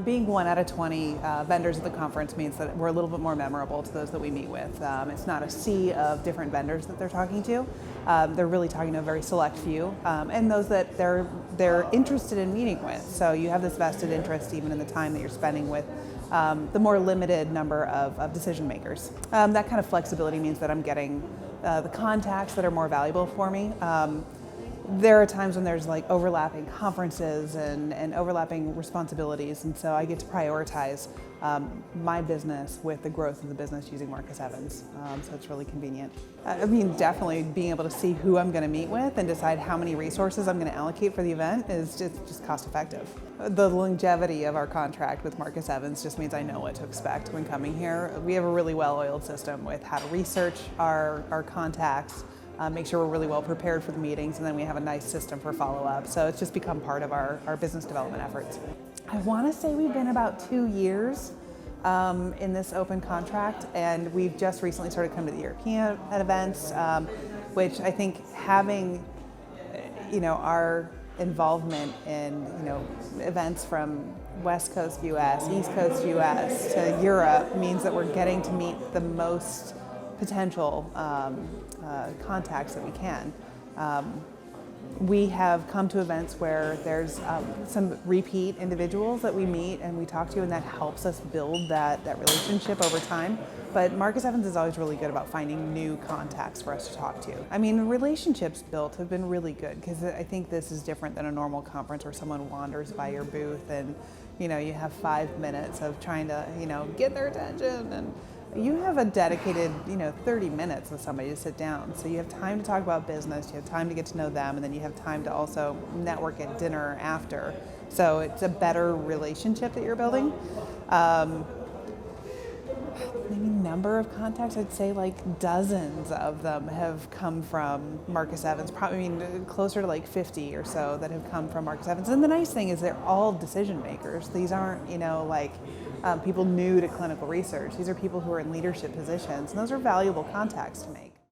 Being 1 out of 20 vendors at the conference means that we're a little bit more memorable to those that we meet with. It's not a sea of different vendors that they're talking to. They're really talking to a very select few, and those that they're interested in meeting with. So you have this vested interest even in the time that you're spending with the more limited number of decision makers. That kind of flexibility means that I'm getting the contacts that are more valuable for me. There are times when there's like overlapping conferences and overlapping responsibilities, and so I get to prioritize my business with the growth of the business using Marcus Evans, so it's really convenient. I mean, definitely being able to see who I'm going to meet with and decide how many resources I'm going to allocate for the event is just cost effective. The longevity of our contract with Marcus Evans just means I know what to expect when coming here. We have a really well-oiled system with how to research our contacts, make sure we're really well prepared for the meetings, and then we have a nice system for follow-up. So it's just become part of our business development efforts. I want to say we've been about 2 years in this open contract, and we've just recently started coming to the European events, which I think having our involvement in events from West Coast US, East Coast US to Europe means that we're getting to meet the most potential contacts that we can. We have come to events where there's some repeat individuals that we meet and we talk to, and that helps us build that relationship over time. But Marcus Evans is always really good about finding new contacts for us to talk to. I mean, the relationships built have been really good because I think this is different than a normal conference where someone wanders by your booth and you have 5 minutes of trying to get their attention, and you have a dedicated 30 minutes with somebody to sit down. So you have time to talk about business, you have time to get to know them, and then you have time to also network at dinner after. So it's a better relationship that you're building. Maybe number of contacts, I'd say like dozens of them have come from Marcus Evans, probably closer to like 50 or so that have come from Marcus Evans. And the nice thing is they're all decision makers. These aren't people new to clinical research. These are people who are in leadership positions, and those are valuable contacts to make.